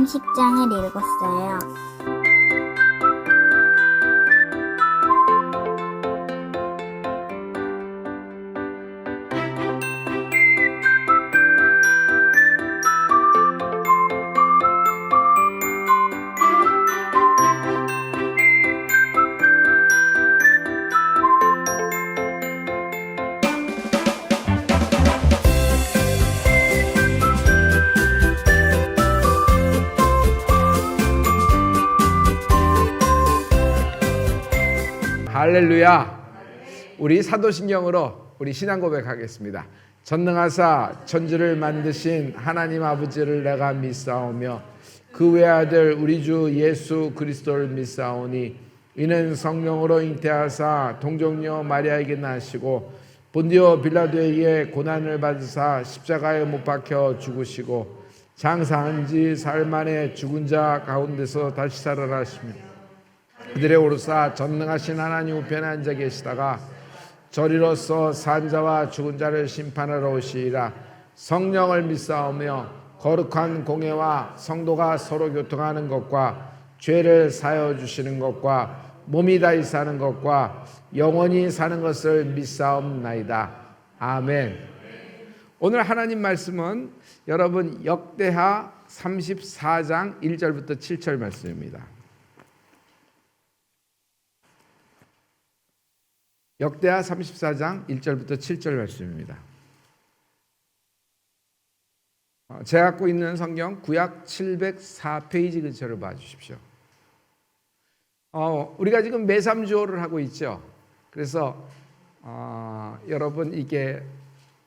30장을 읽었어요. 할렐루야. 우리 사도신경으로 우리 신앙 고백하겠습니다. 전능하사 천지를 만드신 하나님 아버지를 내가 믿사오며 그 외아들 우리 주 예수 그리스도를 믿사오니 이는 성령으로 잉태하사 동정녀 마리아에게 나시고 본디오 빌라도에게 고난을 받으사 십자가에 못 박혀 죽으시고 장사한 지 사흘 만에 죽은 자 가운데서 다시 살아나시며 그들의 오르사 전능하신 하나님 우편에 앉아 계시다가 저리로서 산자와 죽은 자를 심판하러 오시리라. 성령을 믿사오며 거룩한 공회와 성도가 서로 교통하는 것과 죄를 사하여 주시는 것과 몸이 다시 사는 것과 영원히 사는 것을 믿사옵나이다. 아멘. 오늘 하나님 말씀은 여러분 역대하 34장 1절부터 7절 말씀입니다. 역대하 34장 1절부터 7절 말씀입니다. 제가 갖고 있는 성경 구약 704페이지 근처를 봐주십시오. 우리가 지금 매삼주오를 하고 있죠. 그래서 여러분 이게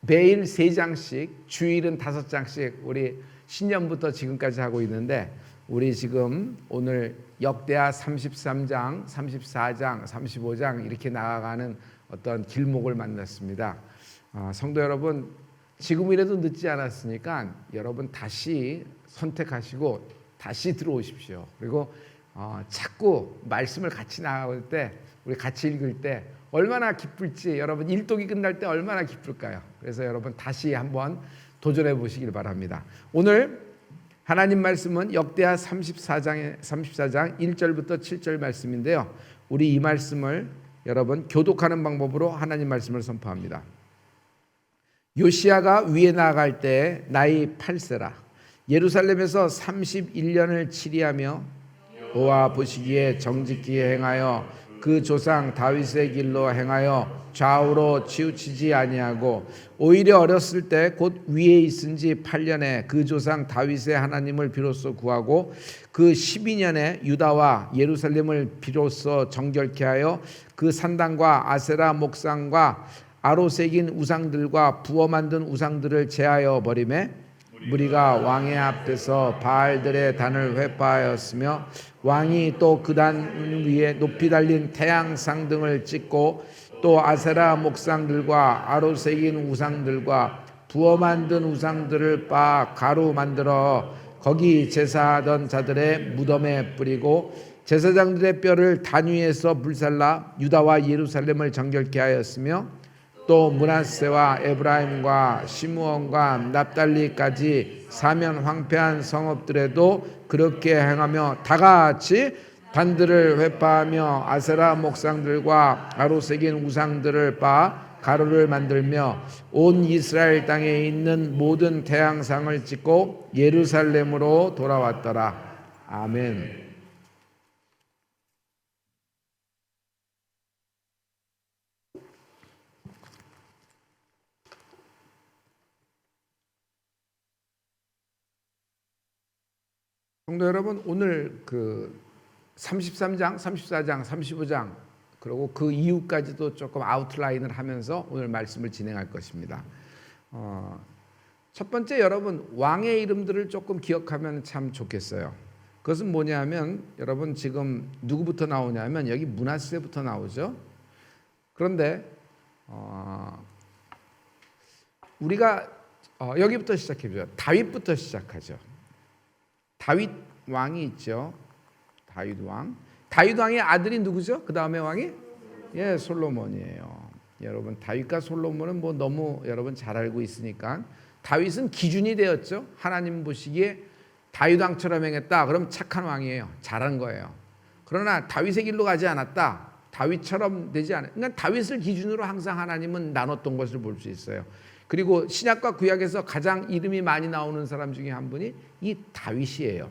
매일 3장씩 주일은 5장씩 우리 신년부터 지금까지 하고 있는데 우리 지금 오늘 역대하 33장, 34장, 35장 이렇게 나아가는 어떤 길목을 만났습니다. 성도 여러분, 지금이라도 늦지 않았으니까 여러분 다시 선택하시고 다시 들어오십시오. 그리고 자꾸 말씀을 같이 나갈 때, 우리 같이 읽을 때 얼마나 기쁠지, 여러분 일독이 끝날 때 얼마나 기쁠까요? 그래서 여러분 다시 한번 도전해 보시길 바랍니다. 오늘 하나님 말씀은 역대하 34장 1절부터 7절 말씀인데요. 우리 이 말씀을 여러분 교독하는 방법으로 하나님 말씀을 선포합니다. 요시야가 위에 나아갈 때 나이 8세라. 예루살렘에서 31년을 치리하며 여호와 보시기에 정직히 행하여 그 조상 다윗의 길로 행하여 좌우로 치우치지 아니하고 오히려 어렸을 때 곧 위에 있은지 8년에 그 조상 다윗의 하나님을 비로소 구하고 그 12년에 유다와 예루살렘을 비로소 정결케 하여 그 산당과 아세라 목상과 아로 새긴 우상들과 부어 만든 우상들을 제하여 버리매 무리가 왕의 앞에서 바알들의 단을 회파하였으며 왕이 또 그 단 위에 높이 달린 태양상 등을 찍고 또 아세라 목상들과 아로 새긴 우상들과 부어 만든 우상들을 빻아 가루 만들어 거기 제사하던 자들의 무덤에 뿌리고 제사장들의 뼈를 단 위에서 불살라 유다와 예루살렘을 정결케 하였으며 또 므낫세와 에브라임과 시므온과 납달리까지 사면 황폐한 성읍들에도 그렇게 행하며 다같이 단들을 회파하며 아세라 목상들과 가로 새긴 우상들을 빻아 가루를 만들며 온 이스라엘 땅에 있는 모든 태양상을 찍고 예루살렘으로 돌아왔더라. 아멘. 성도 여러분, 오늘 그 33장, 34장, 35장 그리고 그 이후까지도 조금 아웃라인을 하면서 오늘 말씀을 진행할 것입니다. 첫 번째 여러분 왕의 이름들을 조금 기억하면 참 좋겠어요. 그것은 뭐냐면 여러분 지금 누구부터 나오냐면 여기 므낫세부터 나오죠. 그런데 우리가 여기부터 시작해보죠. 다윗부터 시작하죠. 다윗 왕이 있죠. 다윗 왕. 다윗 왕의 아들이 누구죠? 그 다음에 왕이 솔로몬이에요. 여러분 다윗과 솔로몬은 뭐 너무 여러분 잘 알고 있으니까 다윗은 기준이 되었죠. 하나님 보시기에 다윗 왕처럼 행했다. 그럼 착한 왕이에요. 잘한 거예요. 그러나 다윗의 길로 가지 않았다. 다윗처럼 되지 않아요. 그러니까 다윗을 기준으로 항상 하나님은 나눴던 것을 볼 수 있어요. 그리고 신약과 구약에서 가장 이름이 많이 나오는 사람 중에 한 분이 이 다윗이에요.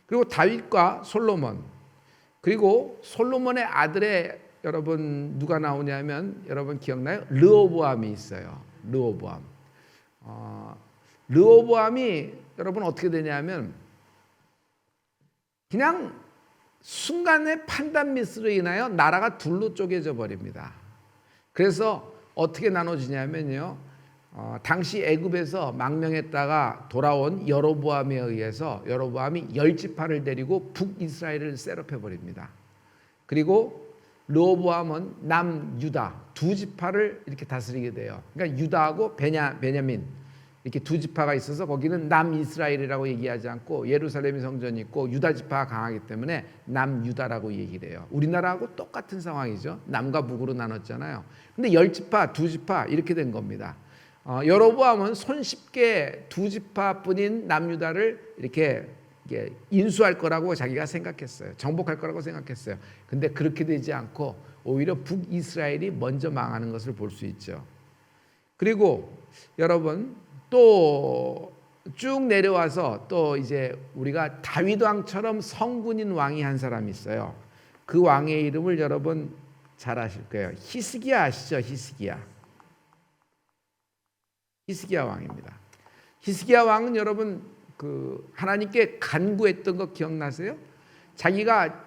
그리고 다윗과 솔로몬, 그리고 솔로몬의 아들의 여러분 누가 나오냐면 여러분 기억나요? 르호보암이 있어요. 르호보암이 여러분 어떻게 되냐면 그냥 순간의 판단 미스로 인하여 나라가 둘로 쪼개져 버립니다. 그래서 어떻게 나눠지냐면요, 당시 애굽에서 망명했다가 돌아온 여로보암에 의해서 여로보암이 10지파를 데리고 북이스라엘을 셋업해 버립니다. 그리고 르호보암은 남유다 2지파를 이렇게 다스리게 돼요. 그러니까 유다하고 베냐민 이렇게 2지파가 있어서 거기는 남이스라엘이라고 얘기하지 않고 예루살렘 성전이 있고 유다 지파가 강하기 때문에 남유다라고 얘기를 해요. 우리나라하고 똑같은 상황이죠. 남과 북으로 나눴잖아요. 근데 10지파, 2지파 이렇게 된 겁니다. 여로보암은 손쉽게 2지파뿐인 남유다를 이렇게 인수할 거라고 자기가 생각했어요. 정복할 거라고 생각했어요. 근데 그렇게 되지 않고 오히려 북이스라엘이 먼저 망하는 것을 볼 수 있죠. 그리고 여러분 또 쭉 내려와서 또 이제 우리가 다윗 왕처럼 성군인 왕이 한 사람이 있어요. 그 왕의 이름을 여러분 잘 아실 거예요. 히스기야 아시죠? 히스기야 왕입니다. 히스기야 왕은 여러분 그 하나님께 간구했던 거 기억나세요? 자기가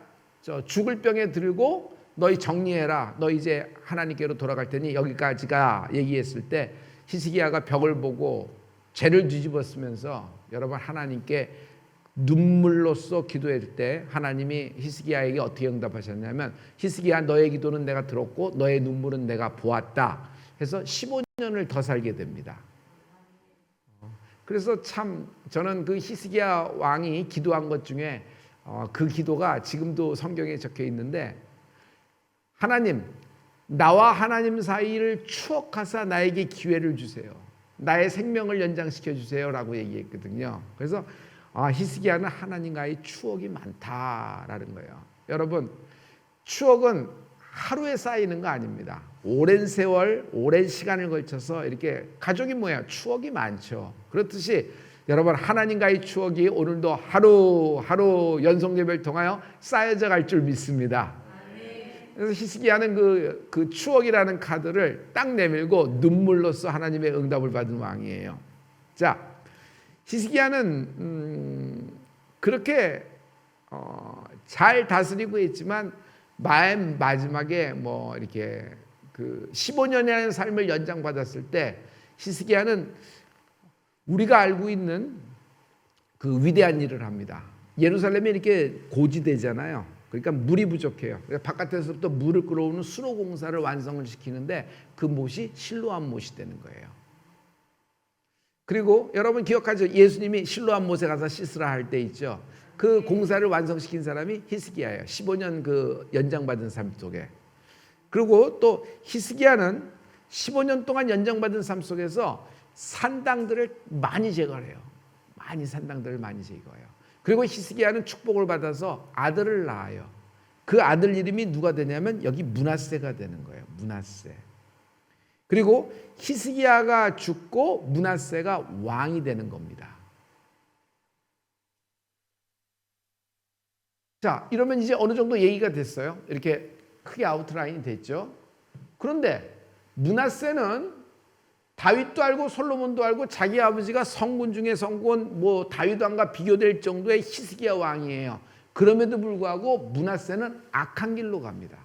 죽을 병에 들고 너희 정리해라. 너 이제 하나님께로 돌아갈 테니 여기까지가 얘기했을 때 히스기야가 벽을 보고 죄를 뒤집어 쓰면서 여러분 하나님께 눈물로써 기도할 때 하나님이 히스기야에게 어떻게 응답하셨냐면 히스기야 너의 기도는 내가 들었고 너의 눈물은 내가 보았다 해서 15년을 더 살게 됩니다. 그래서 참 저는 그 히스기야 왕이 기도한 것 중에 그 기도가 지금도 성경에 적혀 있는데 하나님 나와 하나님 사이를 추억하사 나에게 기회를 주세요. 나의 생명을 연장시켜 주세요라고 얘기했거든요. 그래서 히스기야는 하나님과의 추억이 많다라는 거예요. 여러분 추억은 하루에 쌓이는 거 아닙니다. 오랜 세월, 오랜 시간을 걸쳐서 이렇게 가족이 뭐야? 추억이 많죠. 그렇듯이 여러분 하나님과의 추억이 오늘도 하루하루 연속 예배를 통하여 쌓여져 갈 줄 믿습니다. 그래서 히스기야는 그 추억이라는 카드를 딱 내밀고 눈물로써 하나님의 응답을 받은 왕이에요. 자, 히스기야는 그렇게 잘 다스리고 있지만 맨 마지막에 뭐 이렇게 그 15년이라는 삶을 연장받았을 때 히스기야는 우리가 알고 있는 그 위대한 일을 합니다. 예루살렘이 이렇게 고지대잖아요. 그러니까 물이 부족해요. 그러니까 바깥에서부터 물을 끌어오는 수로 공사를 완성을 시키는데 그 못이 실로암 못이 되는 거예요. 그리고 여러분 기억하죠? 예수님이 실로암 못에 가서 씻으라 할 때 있죠. 그 공사를 완성시킨 사람이 히스기야예요. 15년 그 연장받은 삶 속에. 그리고 또 히스기야는 15년 동안 연장받은 삶 속에서 산당들을 많이 제거해요. 산당들을 많이 제거해요. 그리고 히스기야는 축복을 받아서 아들을 낳아요. 그 아들 이름이 누가 되냐면 여기 므낫세가 되는 거예요. 므낫세. 그리고 히스기야가 죽고 므낫세가 왕이 되는 겁니다. 자, 이러면 이제 어느 정도 얘기가 됐어요. 이렇게 크게 아웃라인이 됐죠. 그런데 므낫세는 다윗도 알고 솔로몬도 알고 자기 아버지가 성군 중에 성군 뭐 다윗 왕과 비교될 정도의 히스기야 왕이에요. 그럼에도 불구하고 므낫세는 악한 길로 갑니다.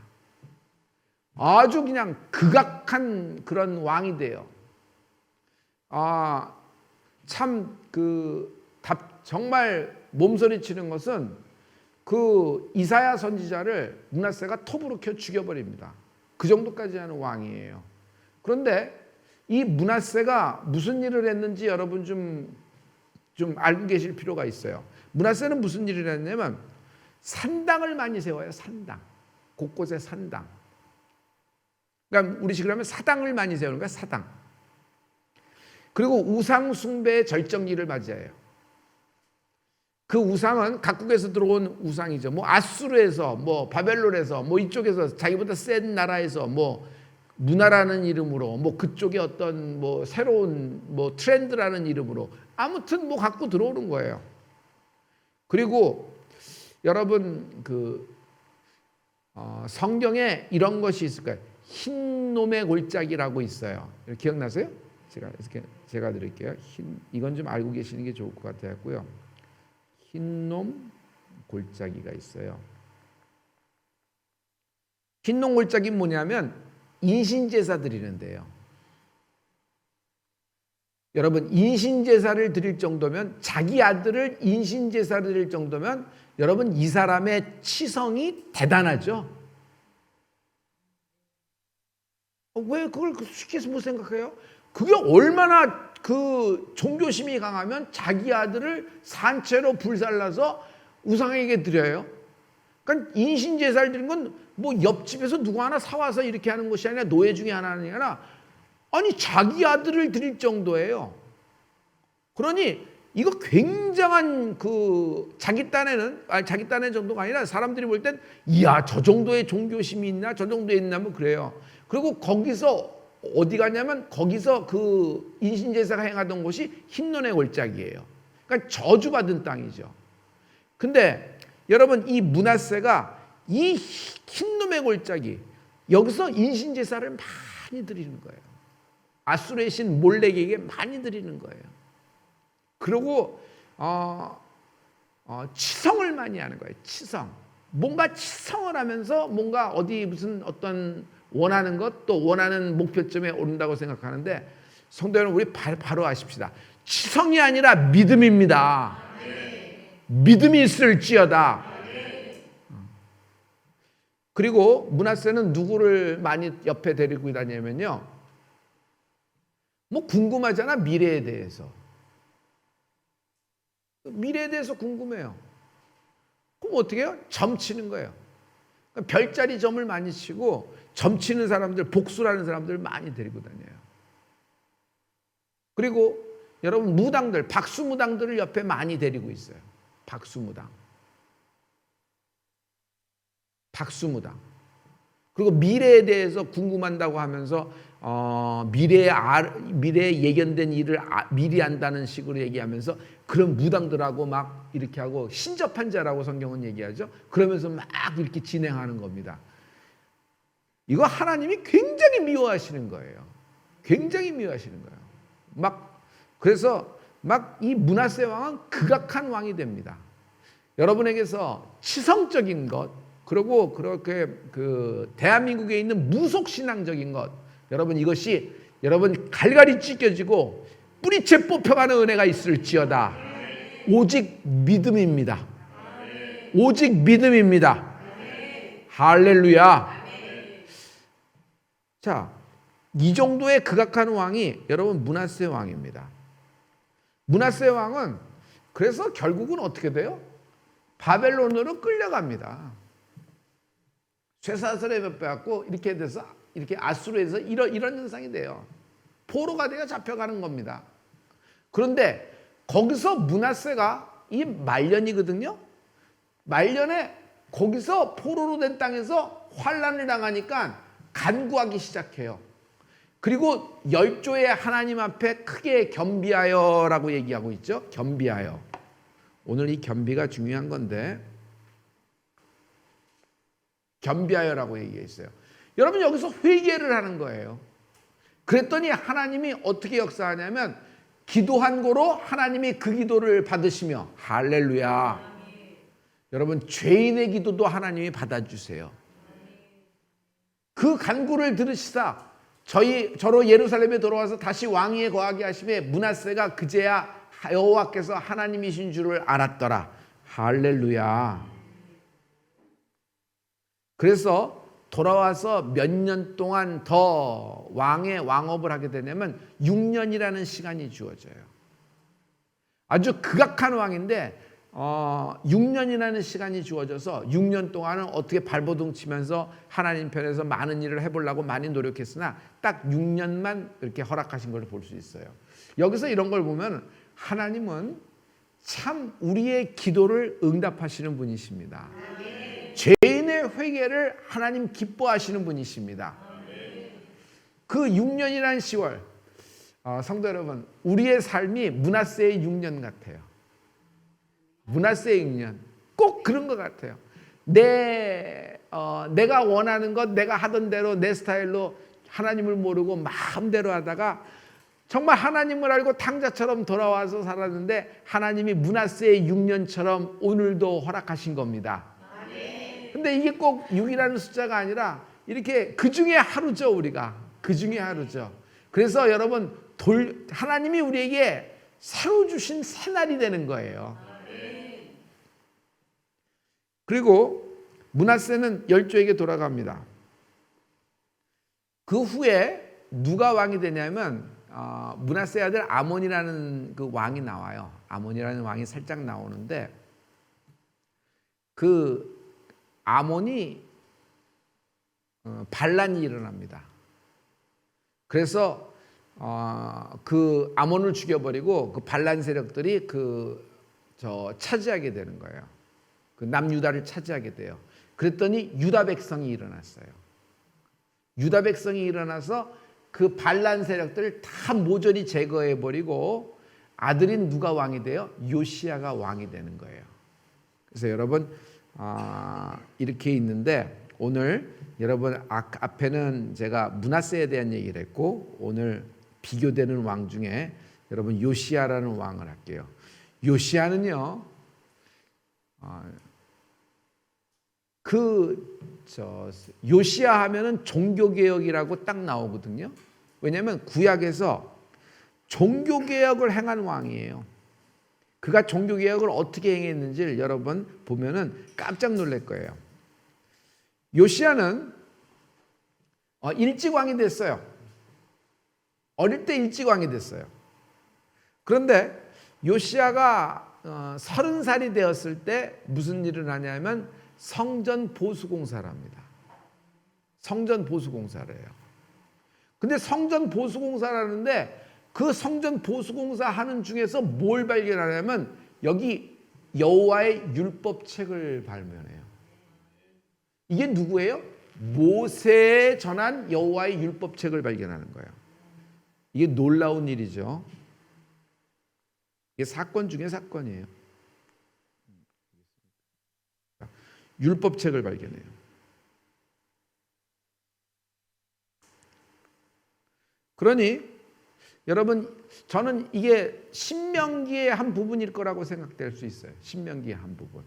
아주 그냥 극악한 그런 왕이 돼요. 참 정말 몸서리치는 것은 그 이사야 선지자를 므낫세가 톱으로 켜 죽여버립니다. 그 정도까지 하는 왕이에요. 그런데 이 므낫세가 무슨 일을 했는지 여러분 좀 알고 계실 필요가 있어요. 므낫세는 무슨 일을 했냐면 산당을 많이 세워요. 산당. 곳곳에 산당. 그러니까 우리식으로 하면 사당을 많이 세우는 거야. 사당. 그리고 우상 숭배의 절정기를 맞이해요. 그 우상은 각국에서 들어온 우상이죠. 뭐 아수르에서, 뭐 바벨론에서, 뭐 이쪽에서 자기보다 센 나라에서 뭐 문화라는 이름으로, 뭐 그쪽에 어떤 뭐 새로운 뭐 트렌드라는 이름으로 아무튼 뭐 갖고 들어오는 거예요. 그리고 여러분 성경에 이런 것이 있을 거예요. 흰 놈의 골짜기라고 있어요. 기억나세요? 제가 드릴게요. 이건 좀 알고 계시는 게 좋을 것 같아요. 흰놈 골짜기가 있어요. 흰놈 골짜기는 뭐냐면 인신제사 드리는데요. 여러분 인신제사를 드릴 정도면, 자기 아들을 인신제사를 드릴 정도면 여러분 이 사람의 치성이 대단하죠. 왜 그걸 쉽게 못 생각해요? 그게 얼마나 그 종교심이 강하면 자기 아들을 산채로 불살라서 우상에게 드려요. 그러니까 인신제사를 드리는 건 뭐 옆집에서 누구 하나 사와서 이렇게 하는 것이 아니라, 노예 중에 하나가 아니라, 아니 자기 아들을 드릴 정도예요. 그러니 이거 굉장한 자기 딴에는 정도가 아니라 사람들이 볼 땐 이야 저 정도의 종교심이 있나, 저 정도에 있나면 그래요. 그리고 거기서 어디 가냐면 거기서 그 인신제사가 행하던 곳이 흰눈의 골짜기예요. 그러니까 저주받은 땅이죠. 근데 여러분 이 므낫세가 이 흰눈의 골짜기, 여기서 인신제사를 많이 드리는 거예요. 아수르의 신 몰렉에게 많이 드리는 거예요. 그리고 치성을 많이 하는 거예요. 치성. 뭔가 치성을 하면서 뭔가 어디 무슨 어떤 원하는 것, 또 원하는 목표점에 오른다고 생각하는데, 성도 여러분 우리 바로 아십시다. 치성이 아니라 믿음입니다. 믿음이 있을지어다. 그리고 므낫세는 누구를 많이 옆에 데리고 다니냐면요, 뭐 궁금하잖아. 미래에 대해서 궁금해요. 그럼 어떻게 해요? 점치는 거예요. 그러니까 별자리 점을 많이 치고 점치는 사람들, 복수라는 사람들 많이 데리고 다녀요. 그리고 여러분 무당들, 박수무당들을 옆에 많이 데리고 있어요. 박수무당. 그리고 미래에 대해서 궁금한다고 하면서 미래에 예견된 일을 미리 안다는 식으로 얘기하면서 그런 무당들하고 막 이렇게 하고 신접한 자라고 성경은 얘기하죠. 그러면서 막 이렇게 진행하는 겁니다. 이거 하나님이 굉장히 미워하시는 거예요. 굉장히 미워하시는 거예요. 그래서 이 므낫세 왕은 극악한 왕이 됩니다. 여러분에게서 치성적인 것, 그리고 그렇게 대한민국에 있는 무속신앙적인 것, 여러분 이것이 여러분 갈갈이 찢겨지고 뿌리채 뽑혀가는 은혜가 있을지어다. 오직 믿음입니다. 오직 믿음입니다. 할렐루야. 자, 이 정도의 극악한 왕이 여러분 므낫세 왕입니다. 므낫세 왕은 그래서 결국은 어떻게 돼요? 바벨론으로 끌려갑니다. 쇠사슬에 몇 빼갖고 이렇게 돼서 이렇게 아수르에서 이런 현상이 돼요. 포로가 되어 잡혀가는 겁니다. 그런데 거기서 므낫세가 이 말년이거든요. 말년에 거기서 포로로 된 땅에서 환난을 당하니까 간구하기 시작해요. 그리고 열조의 하나님 앞에 크게 겸비하여라고 얘기하고 있죠. 겸비하여. 오늘 이 겸비가 중요한 건데, 겸비하여라고 얘기했어요. 여러분 여기서 회개를 하는 거예요. 그랬더니 하나님이 어떻게 역사하냐면 기도한 거로 하나님이 그 기도를 받으시며, 할렐루야. 여러분 죄인의 기도도 하나님이 받아주세요. 그 간구를 들으시사 저로 예루살렘에 돌아와서 다시 왕위에 거하게 하심에 므낫세가 그제야 여호와께서 하나님이신 줄을 알았더라. 할렐루야. 그래서 돌아와서 몇 년 동안 더 왕의 왕업을 하게 되냐면 6년이라는 시간이 주어져요. 아주 극악한 왕인데 6년이라는 시간이 주어져서 6년 동안은 어떻게 발버둥 치면서 하나님 편에서 많은 일을 해보려고 많이 노력했으나 딱 6년만 이렇게 허락하신 걸 볼 수 있어요. 여기서 이런 걸 보면 하나님은 참 우리의 기도를 응답하시는 분이십니다. 죄인의 회개를 하나님 기뻐하시는 분이십니다. 그 6년이라는 10월, 성도 여러분, 우리의 삶이 므낫세의 6년 같아요. 므낫세의 6년, 꼭 그런 것 같아요. 내가 원하는 것, 내가 하던 대로 내 스타일로 하나님을 모르고 마음대로 하다가 정말 하나님을 알고 탕자처럼 돌아와서 살았는데 하나님이 므낫세의 6년처럼 오늘도 허락하신 겁니다. 근데 이게 꼭 6이라는 숫자가 아니라 이렇게 그 중에 하루죠. 우리가 그 중에 하루죠. 그래서 여러분, 하나님이 우리에게 새로 주신 새날이 되는 거예요. 그리고 므낫세는 열조에게 돌아갑니다. 그 후에 누가 왕이 되냐면 므낫세 아들 아몬이라는 그 왕이 나와요. 아몬이라는 왕이 살짝 나오는데 그 아몬이 반란이 일어납니다. 그래서 그 아몬을 죽여버리고 그 반란 세력들이 차지하게 되는 거예요. 그 남유다를 차지하게 돼요. 그랬더니 유다 백성이 일어났어요. 유다 백성이 일어나서 그 반란 세력들을 다 모조리 제거해버리고 아들인 누가 왕이 돼요? 요시야가 왕이 되는 거예요. 그래서 여러분 이렇게 있는데 오늘 여러분 앞에는 제가 므낫세에 대한 얘기를 했고 오늘 비교되는 왕 중에 여러분 요시야라는 왕을 할게요. 요시야는요 요시야 하면은 종교개혁이라고 딱 나오거든요. 왜냐하면 구약에서 종교개혁을 행한 왕이에요. 그가 종교개혁을 어떻게 행했는지를 여러분 보면은 깜짝 놀랄 거예요. 요시야는 일찍 왕이 됐어요. 어릴 때 일찍 왕이 됐어요. 그런데 요시야가 30살이 되었을 때 무슨 일을 하냐면 성전 보수공사를 합니다. 성전 보수공사를 해요. 근데 성전 보수공사를 하는데 그 성전 보수공사 하는 중에서 뭘 발견하냐면 여기 여호와의 율법책을 발견해요. 이게 누구예요? 모세에 전한 여호와의 율법책을 발견하는 거예요. 이게 놀라운 일이죠. 이게 사건 중에 사건이에요. 율법책을 발견해요. 그러니 여러분 저는 이게 신명기의 한 부분일 거라고 생각될 수 있어요. 신명기의 한 부분.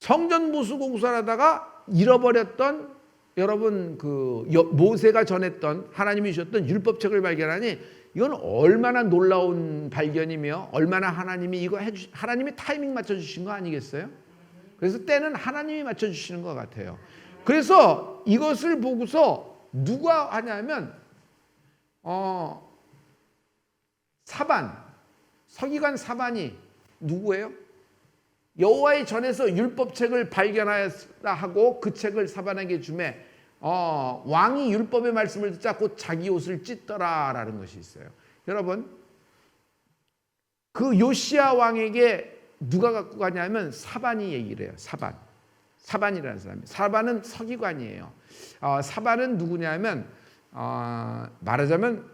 성전 보수 공사를 하다가 잃어버렸던 여러분 모세가 전했던 하나님이 주셨던 율법책을 발견하니 이건 얼마나 놀라운 발견이며 얼마나 하나님이 하나님이 타이밍 맞춰 주신 거 아니겠어요? 그래서 때는 하나님이 맞춰 주시는 것 같아요. 그래서 이것을 보고서 누가 하냐면 서기관 사반이 누구예요? 여호와의 전에서 율법책을 발견하였다 하고 그 책을 사반에게 주매 왕이 율법의 말씀을 듣자 곧 자기 옷을 찢더라라는 것이 있어요. 여러분 그 요시야 왕에게 누가 갖고 가냐면 사반이 얘기를 해요. 사반이라는 사람이. 사반은 서기관이에요. 사반은 누구냐면 말하자면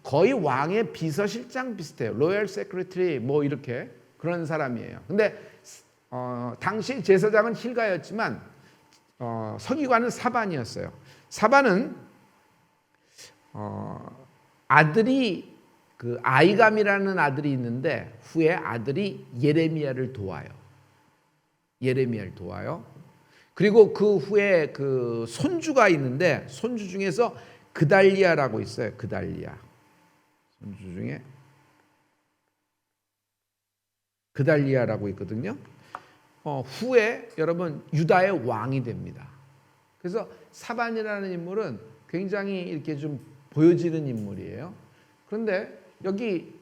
거의 왕의 비서실장 비슷해요. 로열 세크리터리 뭐 이렇게 그런 사람이에요. 근데 당시 제사장은 힐가였지만 서기관은 사반이었어요. 사반은 아들이 아이감이라는 아들이 있는데 후에 아들이 예레미야를 도와요. 그리고 그 후에 그 손주가 있는데 손주 중에서 그달리아라고 있어요. 그달리아. 손주 중에 그달리아라고 있거든요. 후에 여러분 유다의 왕이 됩니다. 그래서 사반이라는 인물은 굉장히 이렇게 좀 보여지는 인물이에요. 그런데 여기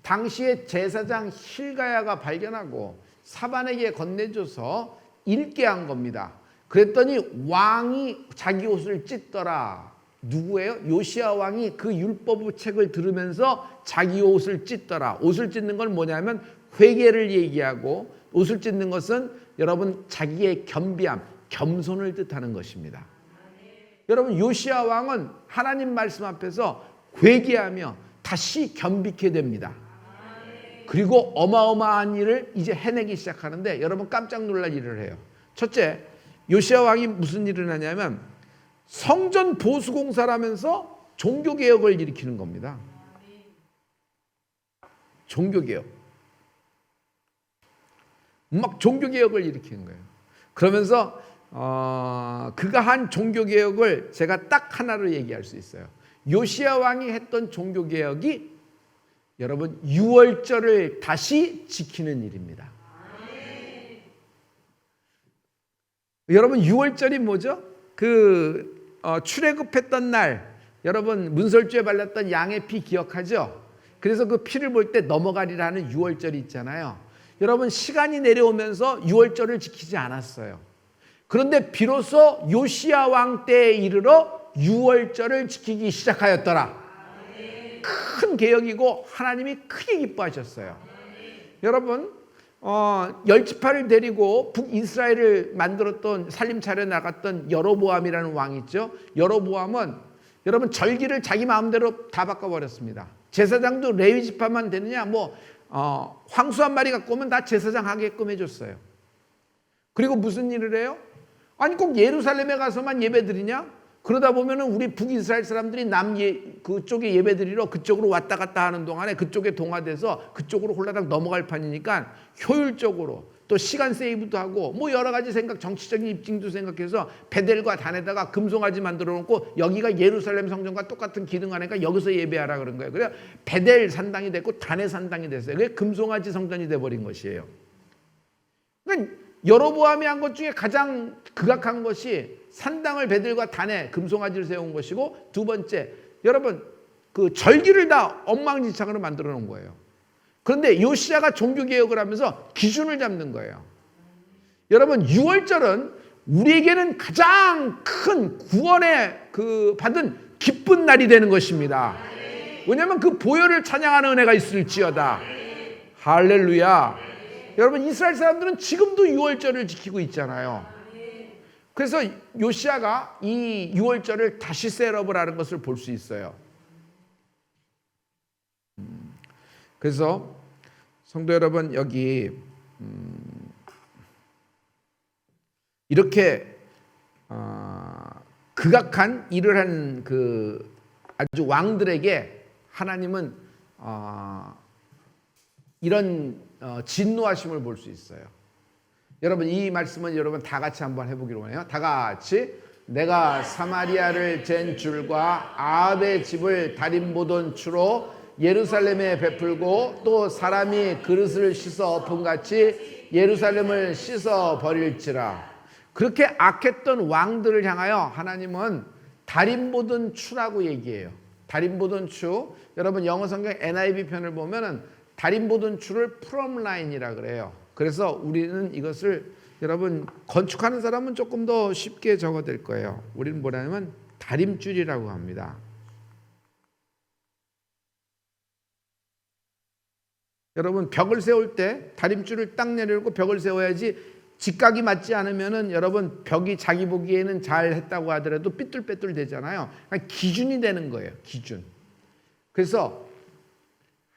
당시에 제사장 힐가야가 발견하고 사반에게 건네줘서 읽게 한 겁니다. 그랬더니 왕이 자기 옷을 찢더라. 누구예요? 요시야 왕이 그 율법 책을 들으면서 자기 옷을 찢더라. 옷을 찢는 건 뭐냐면 회개를 얘기하고, 옷을 찢는 것은 여러분 자기의 겸비함, 겸손을 뜻하는 것입니다. 여러분 요시야 왕은 하나님 말씀 앞에서 회개하며 다시 겸비케 됩니다. 그리고 어마어마한 일을 이제 해내기 시작하는데, 여러분 깜짝 놀랄 일을 해요. 첫째, 요시야 왕이 무슨 일을 하냐면 성전 보수 공사를 하면서 종교개혁을 일으키는 겁니다. 종교개혁. 막 종교개혁을 일으키는 거예요. 그러면서 그가 한 종교개혁을 제가 딱 하나로 얘기할 수 있어요. 요시야 왕이 했던 종교개혁이 여러분 유월절을 다시 지키는 일입니다. 여러분 유월절이 뭐죠? 출애굽했던 날, 여러분 문설주에 발랐던 양의 피 기억하죠? 그래서 그 피를 볼 때 넘어가리라는 유월절이 있잖아요. 여러분 시간이 내려오면서 유월절을 지키지 않았어요. 그런데 비로소 요시야 왕 때에 이르러 유월절을 지키기 시작하였더라. 큰 개혁이고 하나님이 크게 기뻐하셨어요. 여러분 열지파를 데리고 북이스라엘을 만들었던, 살림 차려 나갔던 여로보암이라는 왕이 있죠. 여로보암은 여러분 절기를 자기 마음대로 다 바꿔버렸습니다. 제사장도 레위 지파만 되느냐, 황수 한 마리 갖고 오면 다 제사장 하게끔 해줬어요. 그리고 무슨 일을 해요? 아니 꼭 예루살렘에 가서만 예배드리냐? 그러다 보면은 우리 북이스라엘 사람들이 그쪽에 예배드리러 그쪽으로 왔다 갔다 하는 동안에 그쪽에 동화돼서 그쪽으로 홀라당 넘어갈 판이니까 효율적으로, 또 시간 세이브도 하고 여러 가지 정치적인 입증도 생각해서 베델과 단에다가 금송아지 만들어 놓고 여기가 예루살렘 성전과 똑같은 기능하니까 여기서 예배하라 그런 거예요. 그래서 베델 산당이 됐고 단의 산당이 됐어요. 그게 금송아지 성전이 돼버린 것이에요. 그러니까 여로보암이 한 것 중에 가장 극악한 것이 산당을 베들과 단에 금송아지를 세운 것이고, 두 번째, 여러분 그 절기를 다 엉망진창으로 만들어 놓은 거예요. 그런데 요시야가 종교개혁을 하면서 기준을 잡는 거예요. 여러분 유월절은 우리에게는 가장 큰 구원의 받은 기쁜 날이 되는 것입니다. 왜냐하면 그 보혈을 찬양하는 은혜가 있을지어다. 할렐루야. 여러분 이스라엘 사람들은 지금도 유월절을 지키고 있잖아요. 그래서 요시야가 이 유월절을 다시 셋업을 하는 것을 볼 수 있어요. 그래서 성도 여러분, 여기 이렇게 극악한 일을 한 아주 왕들에게 하나님은 이런 진노하심을 볼 수 있어요. 여러분 이 말씀은 여러분 다 같이 한번 해보기로 원해요. 다 같이. 내가 사마리아를 잰 줄과 아합의 집을 다림 보던 추로 예루살렘에 베풀고, 또 사람이 그릇을 씻어 엎음같이 예루살렘을 씻어 버릴지라. 그렇게 악했던 왕들을 향하여 하나님은 다림 보던 추라고 얘기해요. 다림 보던 추. 여러분 영어 성경 NIV 편을 보면은 다림 보던 추를 프롬 라인이라 그래요. 그래서 우리는 이것을, 여러분 건축하는 사람은 조금 더 쉽게 적어낼 거예요. 우리는 뭐냐면 다림줄이라고 합니다. 여러분 벽을 세울 때 다림줄을 딱 내려놓고 벽을 세워야지, 직각이 맞지 않으면은 여러분 벽이 자기 보기에는 잘 했다고 하더라도 삐뚤빼뚤 되잖아요. 그러니까 기준이 되는 거예요. 기준. 그래서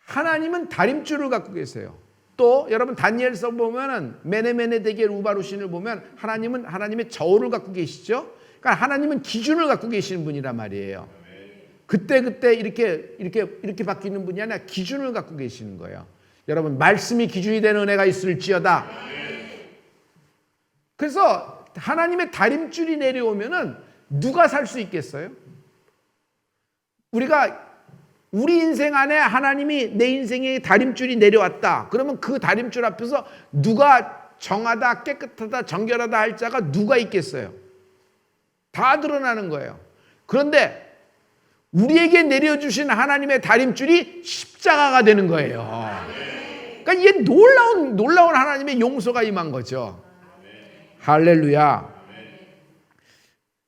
하나님은 다림줄을 갖고 계세요. 또 여러분 다니엘서 보면은 메네메네 대게 루바루신을 보면 하나님은 하나님의 저울을 갖고 계시죠. 그러니까 하나님은 기준을 갖고 계시는 분이란 말이에요. 그때 이렇게 바뀌는 분이 아니라 기준을 갖고 계시는 거예요. 여러분 말씀이 기준이 되는 은혜가 있을지어다. 그래서 하나님의 다림줄이 내려오면은 누가 살 수 있겠어요? 우리 인생 안에 하나님이 내 인생에 다림줄이 내려왔다. 그러면 그 다림줄 앞에서 누가 정하다, 깨끗하다, 정결하다 할 자가 누가 있겠어요? 다 드러나는 거예요. 그런데 우리에게 내려주신 하나님의 다림줄이 십자가가 되는 거예요. 그러니까 이게 놀라운 하나님의 용서가 임한 거죠. 할렐루야.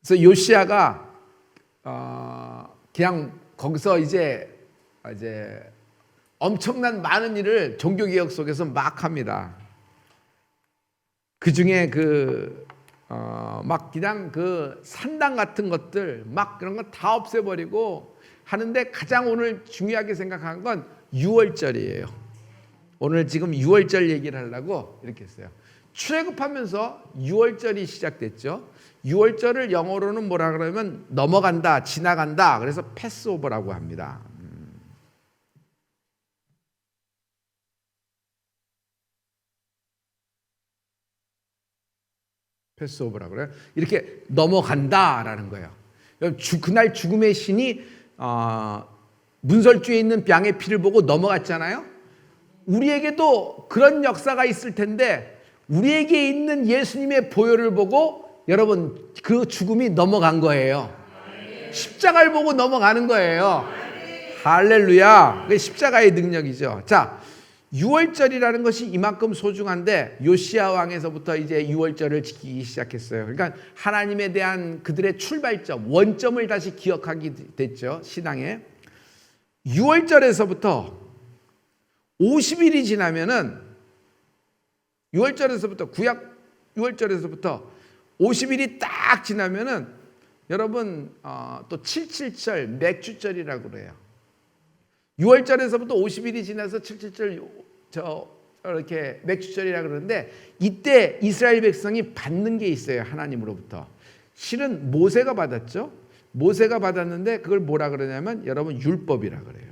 그래서 요시야가 그냥 거기서 이제 엄청난 많은 일을 종교개혁 속에서 막 합니다. 그 중에 막 그냥 그 산당 같은 것들 막 그런 거 다 없애버리고 하는데 가장 오늘 중요하게 생각한 건 6월절이에요. 오늘 지금 6월절 얘기를 하려고 이렇게 했어요. 출애굽하면서 6월절이 시작됐죠. 6월절을 영어로는 뭐라 그러면 넘어간다, 지나간다. 그래서 패스오버라고 합니다. 패스오버라고 그래요. 이렇게 넘어간다라는 거예요. 그날 죽음의 신이 문설주에 있는 양의 피를 보고 넘어갔잖아요. 우리에게도 그런 역사가 있을 텐데 우리에게 있는 예수님의 보혈을 보고 여러분 그 죽음이 넘어간 거예요. 십자가를 보고 넘어가는 거예요. 할렐루야. 그게 십자가의 능력이죠. 자, 6월절이라는 것이 이만큼 소중한데 요시야 왕에서부터 이제 6월절을 지키기 시작했어요. 그러니까 하나님에 대한 그들의 출발점, 원점을 다시 기억하게 됐죠. 신앙에. 6월절에서부터 50일이 지나면은 6월절에서부터 구약 6월절에서부터 50일이 딱 지나면은 여러분 또 7.7절 맥주절이라고 그래요. 6월절에서부터 50일이 지나서 7.7절 이렇게 맥주절이라고 그러는데 이때 이스라엘 백성이 받는 게 있어요. 하나님으로부터. 실은 모세가 받았죠. 모세가 받았는데 그걸 뭐라 그러냐면 여러분 율법이라 그래요.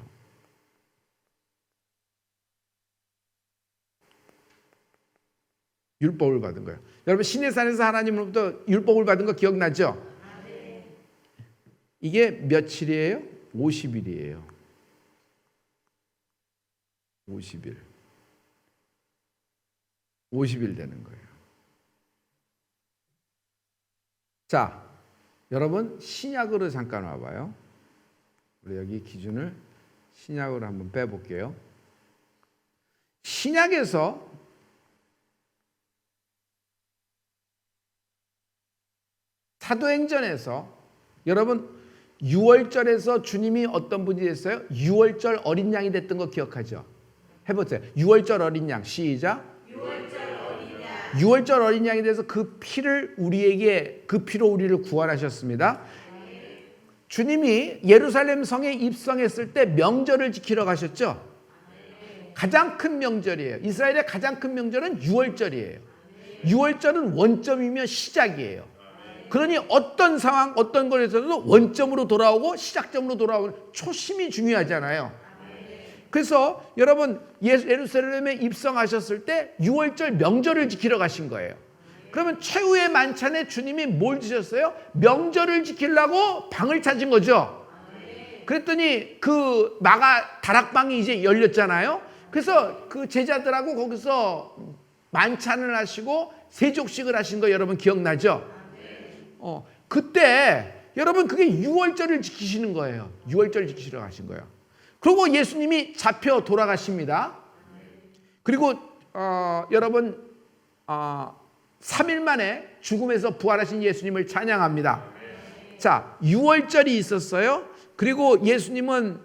율법을 받은 거예요. 여러분 시내산에서 하나님으로부터 율법을 받은 거 기억나죠? 이게 며칠이에요? 50일이에요. 50일. 50일 되는 거예요. 자, 여러분 신약으로 잠깐 와봐요. 우리 여기 기준을 신약으로 한번 빼볼게요. 신약에서 사도행전에서 여러분 6월절에서 주님이 어떤 분이 됐어요? 6월절 어린 양이 됐던 거 기억하죠? 해보세요. 6월절 어린 양 시작. 6월절 어린 양이 돼서 그 피를 우리에게 그 피로 우리를 구원하셨습니다. 주님이 예루살렘 성에 입성했을 때 명절을 지키러 가셨죠. 가장 큰 명절이에요. 이스라엘의 가장 큰 명절은 6월절이에요. 6월절은 원점이며 시작이에요. 그러니 어떤 상황, 어떤 것에서도 원점으로 돌아오고 시작점으로 돌아오는 초심이 중요하잖아요. 그래서 여러분 예루살렘에 입성하셨을 때 6월절 명절을 지키러 가신 거예요. 그러면 최후의 만찬에 주님이 뭘 주셨어요? 명절을 지키려고 방을 찾은 거죠. 그랬더니 그 마가 다락방이 이제 열렸잖아요. 그래서 그 제자들하고 거기서 만찬을 하시고 세족식을 하신 거 여러분 기억나죠? 그때 여러분 그게 6월절을 지키시는 거예요. 6월절 지키시러 가신 거예요. 그리고 예수님이 잡혀 돌아가십니다. 그리고 여러분 3일 만에 죽음에서 부활하신 예수님을 찬양합니다. 자, 6월절이 있었어요. 그리고 예수님은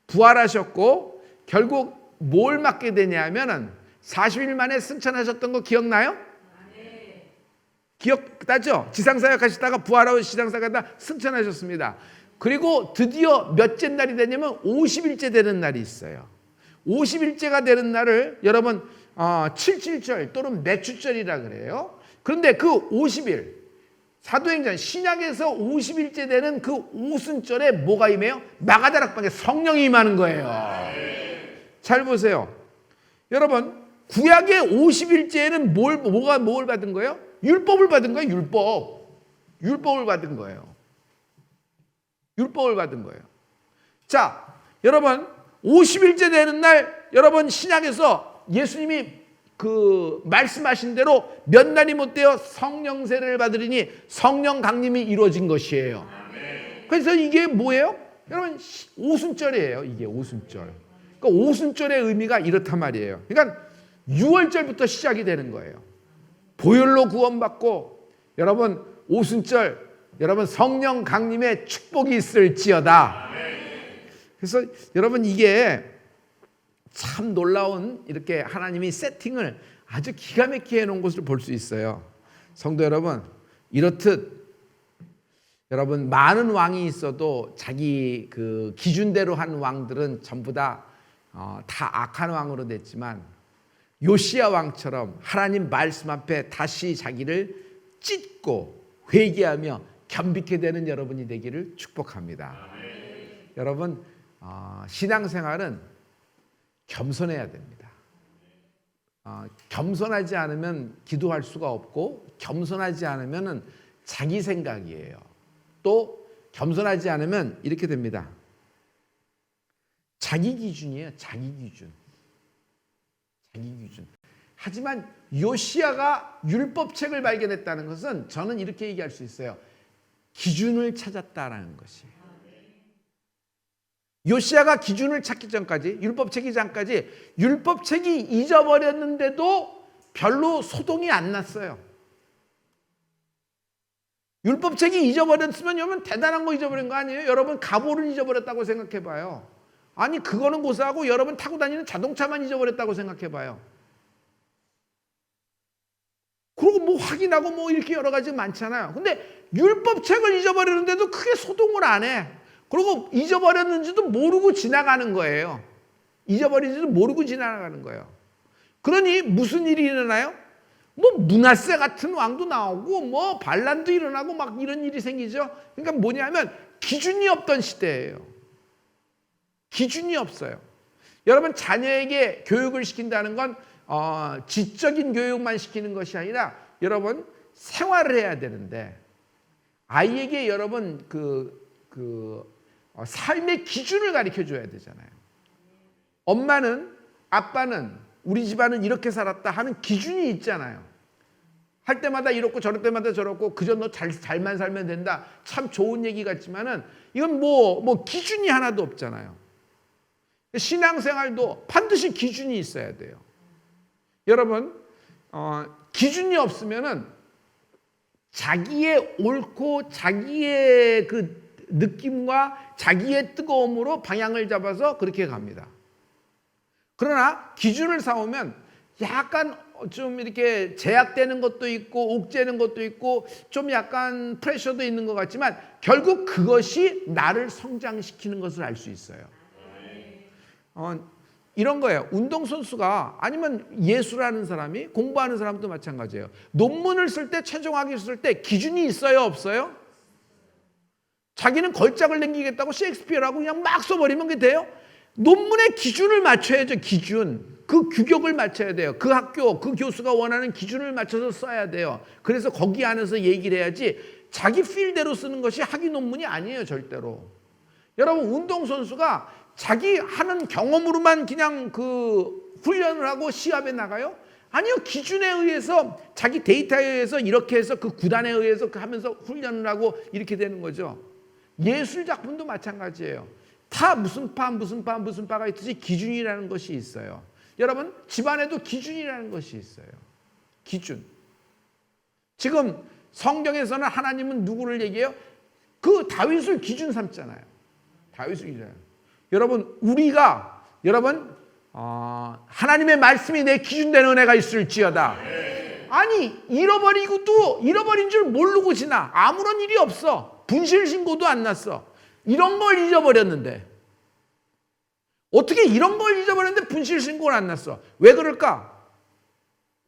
부활하셨고 결국 뭘 맡게 되냐면은 40일 만에 승천하셨던 거 기억나요? 기억나죠? 지상사역 하시다가 부활하고 지상사역 하다가 승천하셨습니다. 그리고 드디어 몇째 날이 되냐면 50일째 되는 날이 있어요. 50일째가 되는 날을 여러분 7.7절 또는 매추절이라 그래요. 그런데 그 50일 사도행전 신약에서 50일째 되는 그 오순절에 뭐가 임해요? 마가다락방에 성령이 임하는 거예요. 잘 보세요. 여러분 구약의 50일째에는 뭘 받은 거예요? 율법을 받은 거예요. 율법을 받은 거예요. 율법을 받은 거예요. 자, 여러분 50일째 되는 날 여러분 신약에서 예수님이 그 말씀하신 대로 몇 날이 못 되어 성령 세례를 받으리니 성령 강림이 이루어진 것이에요. 그래서 이게 뭐예요? 여러분 오순절이에요. 이게 오순절. 그러니까 오순절의 의미가 이렇단 말이에요. 그러니까 6월절부터 시작이 되는 거예요. 보혈로 구원받고 여러분 오순절 여러분 성령 강림의 축복이 있을지어다. 그래서 여러분 이게 참 놀라운 이렇게 하나님이 세팅을 아주 기가 막히게 해놓은 것을 볼 수 있어요. 성도 여러분, 이렇듯 여러분 많은 왕이 있어도 자기 그 기준대로 한 왕들은 전부 다 악한 왕으로 됐지만 요시야 왕처럼 하나님 말씀 앞에 다시 자기를 찢고 회개하며 겸비케 되는 여러분이 되기를 축복합니다. 여러분 신앙생활은 겸손해야 됩니다. 겸손하지 않으면 기도할 수가 없고 겸손하지 않으면 자기 생각이에요. 또 겸손하지 않으면 이렇게 됩니다. 자기 기준이에요. 자기 기준. 자기 기준. 하지만 요시야가 율법책을 발견했다는 것은 저는 이렇게 얘기할 수 있어요. 기준을 찾았다라는 것이에요. 요시야가 기준을 찾기 전까지, 율법책이 전까지 율법책이 잊어버렸는데도 별로 소동이 안 났어요. 율법책이 잊어버렸으면 여러분 대단한 거 잊어버린 거 아니에요? 여러분 갑오를 잊어버렸다고 생각해 봐요. 아니 그거는 고사하고 여러분 타고 다니는 자동차만 잊어버렸다고 생각해 봐요. 그리고 뭐 확인하고 뭐 이렇게 여러 가지 많잖아요. 근데 율법책을 잊어버리는데도 크게 소동을 안 해. 그리고 잊어버렸는지도 모르고 지나가는 거예요. 잊어버린지도 모르고 지나가는 거예요. 그러니 무슨 일이 일어나요? 뭐 므낫세 같은 왕도 나오고 뭐 반란도 일어나고 막 이런 일이 생기죠. 그러니까 뭐냐면 기준이 없던 시대예요. 기준이 없어요. 여러분 자녀에게 교육을 시킨다는 건 지적인 교육만 시키는 것이 아니라 여러분 생활을 해야 되는데 아이에게 여러분 삶의 기준을 가르쳐 줘야 되잖아요. 엄마는 아빠는 우리 집안은 이렇게 살았다 하는 기준이 있잖아요. 할 때마다 이렇고 저럴 때마다 저렇고 그저 너 잘만 살면 된다. 참 좋은 얘기 같지만은 이건 뭐 기준이 하나도 없잖아요. 신앙생활도 반드시 기준이 있어야 돼요. 여러분 기준이 없으면은 자기의 옳고 자기의 그 느낌과 자기의 뜨거움으로 방향을 잡아서 그렇게 갑니다. 그러나 기준을 세우면 약간 좀 이렇게 제약되는 것도 있고 옥죄는 것도 있고 좀 약간 프레셔도 있는 것 같지만 결국 그것이 나를 성장시키는 것을 알 수 있어요. 이런 거예요. 운동선수가 아니면 예술하는 사람이 공부하는 사람도 마찬가지예요. 논문을 쓸 때 최종학위 쓸 때 기준이 있어요? 없어요? 자기는 걸작을 남기겠다고 셰익스피어라고 그냥 막 써버리면 그게 돼요? 논문의 기준을 맞춰야죠. 기준. 그 규격을 맞춰야 돼요. 그 학교, 그 교수가 원하는 기준을 맞춰서 써야 돼요. 그래서 거기 안에서 얘기를 해야지 자기 필대로 쓰는 것이 학위 논문이 아니에요. 절대로. 여러분 운동선수가 자기 하는 경험으로만 그냥 그 훈련을 하고 시합에 나가요? 아니요. 기준에 의해서 자기 데이터에 의해서 이렇게 해서 그 구단에 의해서 하면서 훈련을 하고 이렇게 되는 거죠. 예술 작품도 마찬가지예요. 다 무슨 파가 있듯이 기준이라는 것이 있어요. 여러분 집안에도 기준이라는 것이 있어요. 기준. 지금 성경에서는 하나님은 누구를 얘기해요? 그 다윗을 기준 삼잖아요. 다윗을 기준. 여러분 우리가 하나님의 말씀이 내 기준되는 은혜가 있을지어다. 아니 잃어버린 줄 모르고 지나. 아무런 일이 없어. 분실신고도 안 났어. 이런 걸 잊어버렸는데 어떻게 이런 걸 잊어버렸는데 분실신고는 안 났어? 왜 그럴까?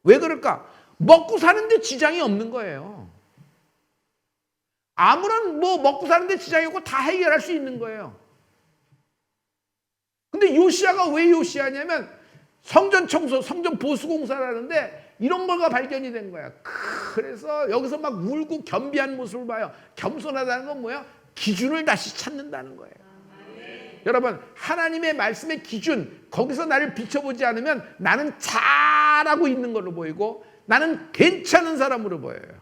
왜 그럴까? 먹고 사는데 지장이 없는 거예요. 아무런 먹고 사는데 지장이 없고 다 해결할 수 있는 거예요. 근데 요시야가 왜 요시야냐면 성전 청소, 성전 보수 공사를 하는데 이런 거가 발견이 된 거야. 그래서 여기서 막 울고 겸비한 모습을 봐요. 겸손하다는 건 뭐야? 기준을 다시 찾는다는 거예요. 여러분 하나님의 말씀의 기준 거기서 나를 비춰보지 않으면 나는 잘하고 있는 걸로 보이고 나는 괜찮은 사람으로 보여요.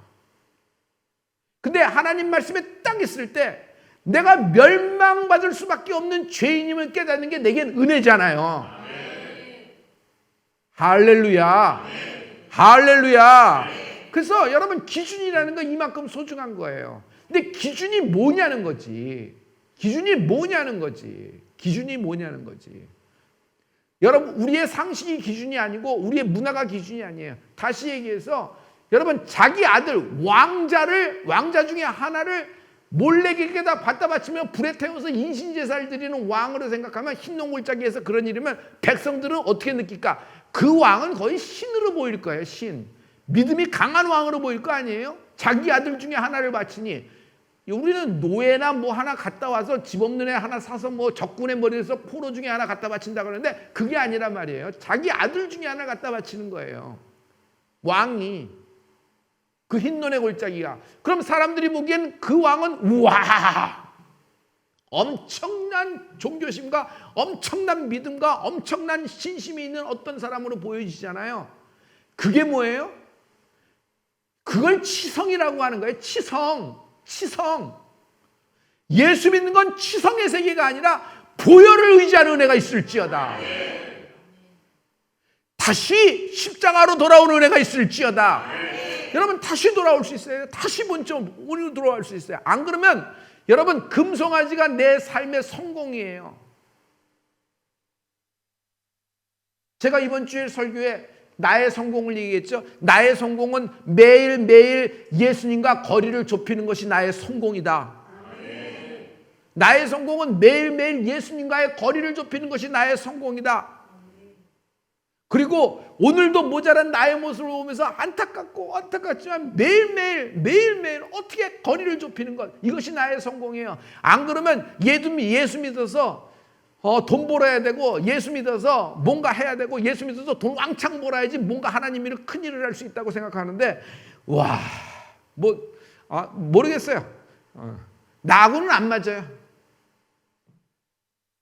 근데 하나님 말씀에 딱 있을 때 내가 멸망받을 수밖에 없는 죄인임을 깨닫는 게 내겐 은혜잖아요. 할렐루야. 할렐루야. 그래서 여러분 기준이라는 건 이만큼 소중한 거예요. 근데 기준이 뭐냐는 거지. 기준이 뭐냐는 거지. 기준이 뭐냐는 거지. 여러분, 우리의 상식이 기준이 아니고 우리의 문화가 기준이 아니에요. 다시 얘기해서 여러분, 자기 아들 왕자 중에 하나를 몰래 길게다 갖다 바치면 불에 태워서 인신제사를 드리는 왕으로 생각하면, 흰 골짜기에서 그런 일이면 백성들은 어떻게 느낄까? 그 왕은 거의 신으로 보일 거예요. 신. 믿음이 강한 왕으로 보일 거 아니에요? 자기 아들 중에 하나를 바치니. 우리는 노예나 뭐 하나 갖다 와서 집 없는 애 하나 사서 뭐 적군의 머리에서 포로 중에 하나 갖다 바친다 그러는데, 그게 아니란 말이에요. 자기 아들 중에 하나 갖다 바치는 거예요. 왕이. 그 흰눈의 골짜기가. 그럼 사람들이 보기엔 그 왕은 우와, 엄청난 종교심과 엄청난 믿음과 엄청난 신심이 있는 어떤 사람으로 보여지잖아요. 그게 뭐예요? 그걸 치성이라고 하는 거예요. 치성. 예수 믿는 건 치성의 세계가 아니라 보혈을 의지하는 은혜가 있을지어다. 다시 십자가로 돌아오는 은혜가 있을지어다. 여러분, 다시 돌아올 수 있어요. 다시 본점 우리로 돌아올 수 있어요. 안 그러면 여러분, 금송아지가 내 삶의 성공이에요. 제가 이번 주일 설교에 나의 성공을 얘기했죠. 나의 성공은 매일매일 예수님과 거리를 좁히는 것이 나의 성공이다. 나의 성공은 매일매일 예수님과의 거리를 좁히는 것이 나의 성공이다. 그리고 오늘도 모자란 나의 모습을 보면서 안타깝지만 매일매일 어떻게 거리를 좁히는 것, 이것이 나의 성공이에요. 안 그러면 예수 믿어서 돈 벌어야 되고, 예수 믿어서 뭔가 해야 되고, 예수 믿어서 돈 왕창 벌어야지 뭔가 하나님 일을 큰 일을 할 수 있다고 생각하는데, 모르겠어요. 나하고는 안 맞아요.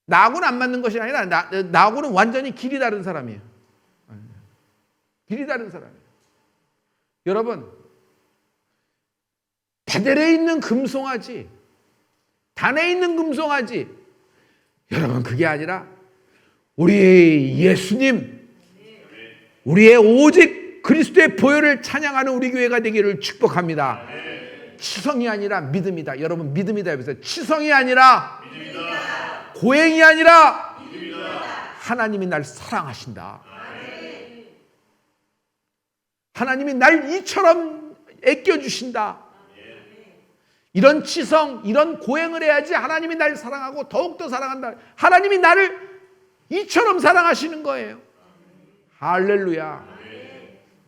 나하고는 안 맞는 것이 아니라 나하고는 완전히 길이 다른 사람이에요. 길이 다른 사람이에요. 여러분, 베델에 있는 금송아지, 단에 있는 금송아지, 여러분, 그게 아니라 우리 예수님, 우리의 오직 그리스도의 보혈을 찬양하는 우리 교회가 되기를 축복합니다. 치성이 아니라 믿음이다. 여러분, 믿음이다 해보세요. 치성이 아니라 믿음이다. 고행이 아니라 믿음이다. 하나님이 날 사랑하신다. 하나님이 날 이처럼 애껴주신다. 이런 치성, 이런 고행을 해야지 하나님이 날 사랑하고 더욱더 사랑한다. 하나님이 나를 이처럼 사랑하시는 거예요. 할렐루야.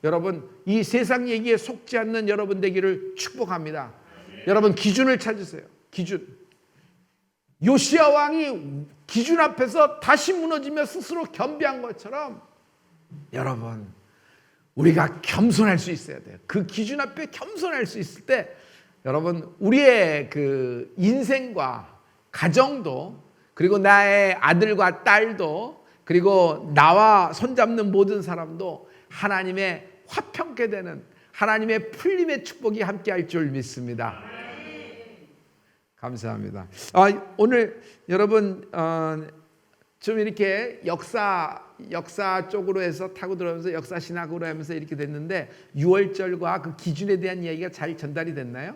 여러분, 이 세상 얘기에 속지 않는 여러분 되기를 축복합니다. 여러분, 기준을 찾으세요. 기준. 요시야 왕이 기준 앞에서 다시 무너지며 스스로 겸비한 것처럼, 여러분, 우리가 겸손할 수 있어야 돼요. 그 기준 앞에 겸손할 수 있을 때, 여러분, 우리의 그 인생과 가정도, 그리고 나의 아들과 딸도, 그리고 나와 손잡는 모든 사람도 하나님의 화평케 되는, 하나님의 풀림의 축복이 함께할 줄 믿습니다. 감사합니다. 오늘 여러분 좀 이렇게 역사 쪽으로 해서 타고 들어오면서 역사 신학으로 하면서 이렇게 됐는데, 6월절과 그 기준에 대한 이야기가 잘 전달이 됐나요?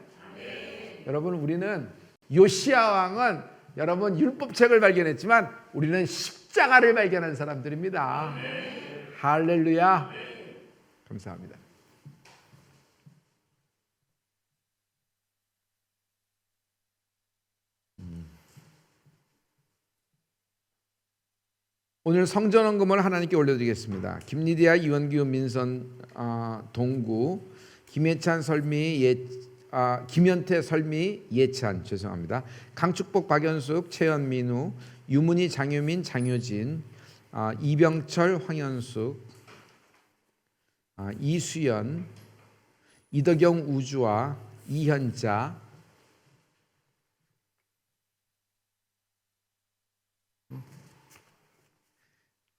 여러분, 우리는 요시야 왕은 여러분 율법책을 발견했지만 우리는 십자가를 발견한 사람들입니다. 할렐루야. 감사합니다. 오늘 성전 헌금을 하나님께 올려드리겠습니다. 김리디아, 이원규, 민선, 동구, 김혜찬, 김현태, 설미, 예찬, 죄송합니다. 강축복, 박연숙, 최연민우, 유문희, 장유민, 장효진, 이병철, 황현숙, 이수연, 이덕영, 우주아, 이현자,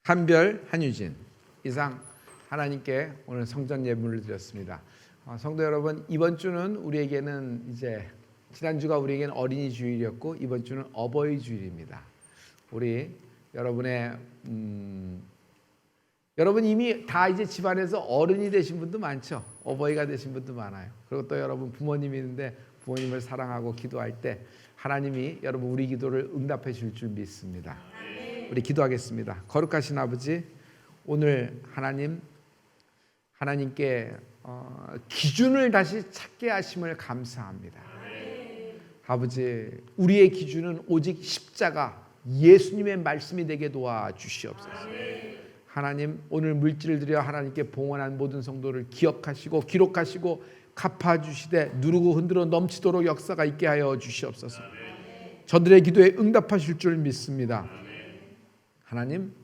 한별, 한유진, 이상 하나님께 오늘 성전 예물을 드렸습니다. 성도 여러분, 이번 주는 우리에게는 이제 지난주가 우리에게는 어린이 주일이었고, 이번 주는 어버이 주일입니다. 우리 여러분의 여러분 이미 다 이제 집안에서 어른이 되신 분도 많죠. 어버이가 되신 분도 많아요. 그리고 또 여러분 부모님이 있는데 부모님을 사랑하고 기도할 때 하나님이 여러분 우리 기도를 응답해 줄 줄 믿습니다. 우리 기도하겠습니다. 거룩하신 아버지, 오늘 하나님께 기준을 다시 찾게 하심을 감사합니다. 아버지, 우리의 기준은 오직 십자가 예수님의 말씀이 되게 도와주시옵소서. 하나님, 오늘 물질을 드려 하나님께 봉헌한 모든 성도를 기억하시고 기록하시고 갚아주시되 누르고 흔들어 넘치도록 역사가 있게 하여 주시옵소서. 저들의 기도에 응답하실 줄 믿습니다. 하나님,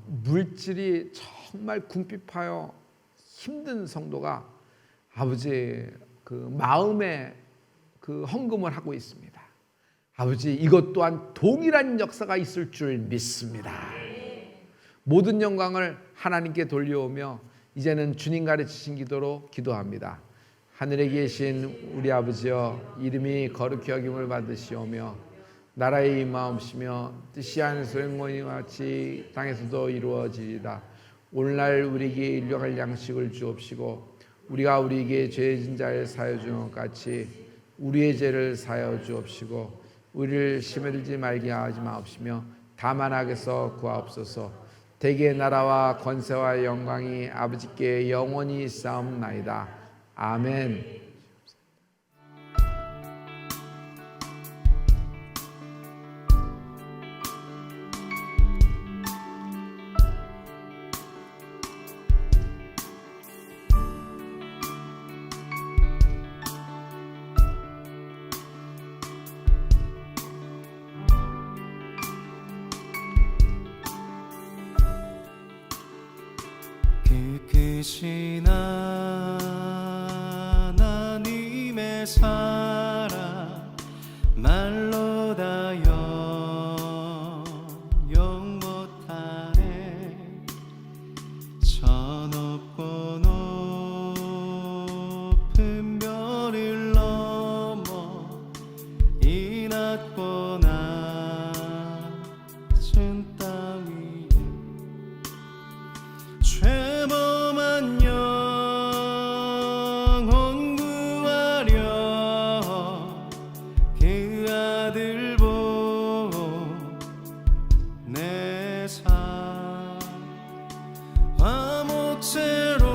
물질이 정말 궁핍하여 힘든 성도가 아버지 그 마음에 그 헌금을 하고 있습니다. 아버지, 이것 또한 동일한 역사가 있을 줄 믿습니다. 모든 영광을 하나님께 돌려오며 이제는 주님 가르치신 기도로 기도합니다. 하늘에 계신 우리 아버지여, 이름이 거룩히 여김을 받으시오며 나라의 임하옵시며 뜻이 하늘에서 이루어지는 같이 땅에서도 이루어지리다. 오늘날 우리에게 일용할 양식을 주옵시고 우리가 우리에게 죄 진 자를 사하여 주는 것 같이 우리의 죄를 사하여 주옵시고 우리를 시험에 들지 말게 하지 마옵시며 다만 악에서 구하옵소서. 대개의 나라와 권세와 영광이 아버지께 영원히 싸움나이다. 아멘. 크신 하나님의 사랑 말로 다 영영 못하네. 저 높고 높은 별을 넘어 이 낮고 낮은 땅 위에 죄범한 영혼 구하려 그 아들 보내사 화목제로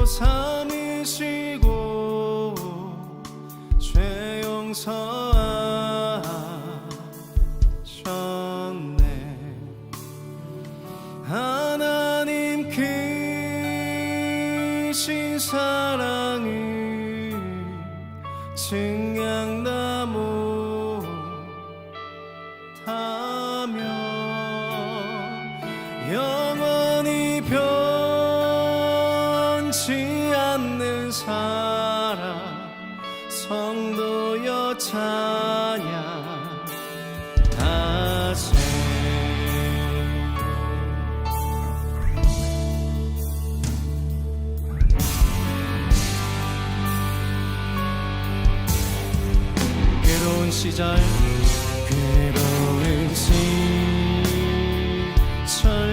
삼으시고 죄 용서하셨네. 하나님 크신 사랑을 증량나무 타며 영원히 변치 않는 사랑 성도여 찬양하세. 시절 괴로운 시절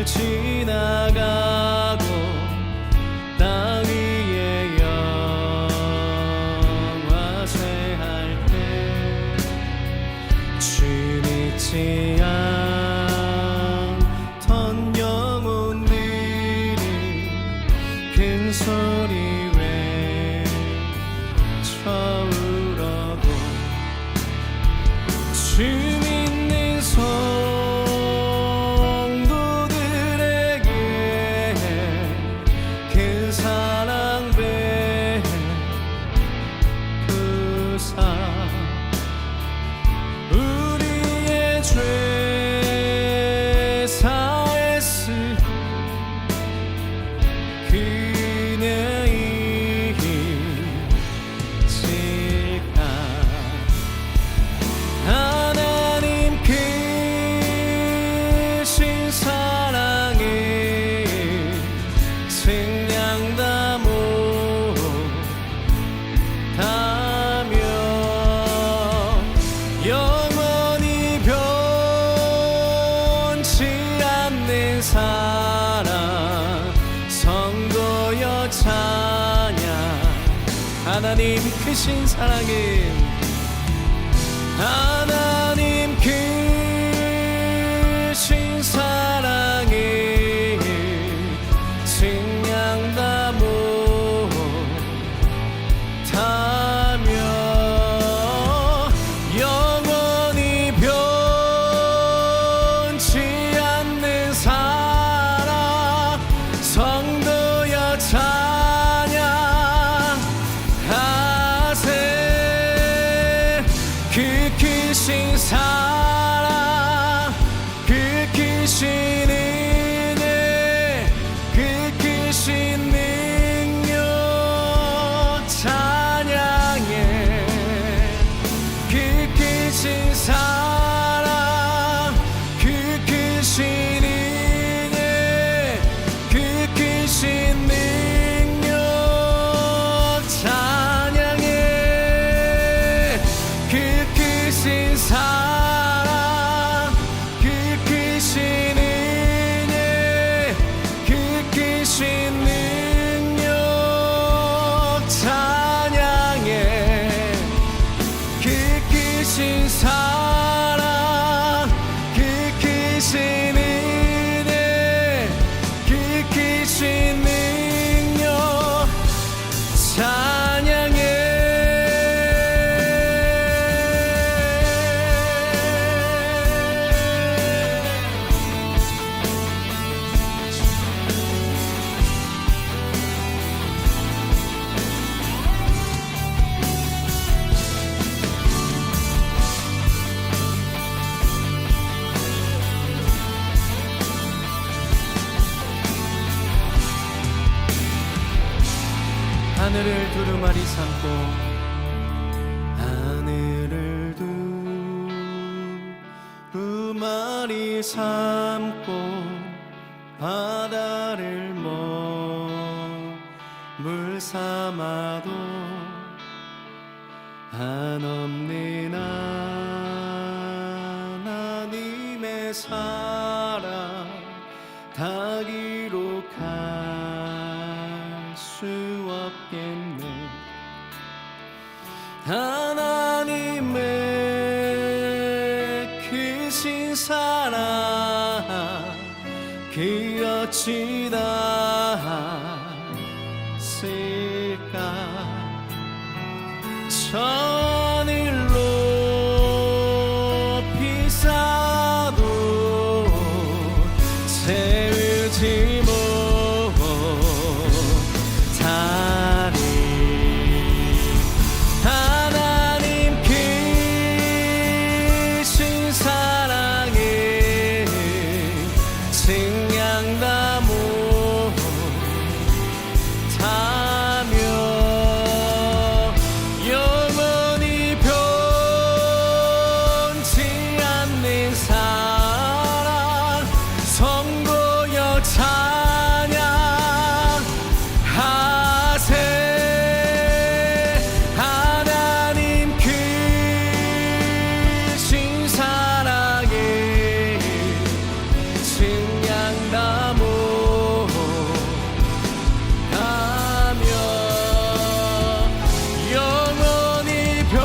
지나가고 땅 위에 영화세할 때 주 믿지 않던 영혼들이 큰 소리 외쳐울어도 주 믿는 성도들에게 하나님 크신 사랑에 하나님 크신 사랑에 증량 다 못하며 영원히 변치 않는 사랑 성도여 찬양하세 그 크신 사랑 그 크신 은혜 그 크신 능력 찬양해 그 크신 사랑 그 크신 은혜 그 크신 능력 찬양해 그 크신 사랑 그 크신 은혜 그 크신 능력 찬양해 그 크신 사랑 그 크신 은혜 그 크신 능력 찬양해 하늘을 두루마리 삼고 하늘을 두루마리 삼고 바다를 물 삼아도 한없는 하나님의 사랑 다 기록할 수 없겠네 하나님의 크신 사랑 그 어찌 닿았을까 천일로 비싸도 세우지 못하리 하나님 크신 사랑에 증량 다 못하며 영원히 변치 않는 사랑 성도여 찬양하세 하나님 크신 사랑에 증량 다 못하며 영원히 변치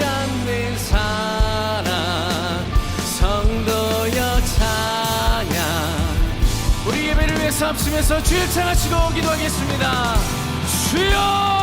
않는 사랑 성도여 찬양 우리 예배를 위해서 합심해서 주의 찬양하시고 기도하겠습니다 주여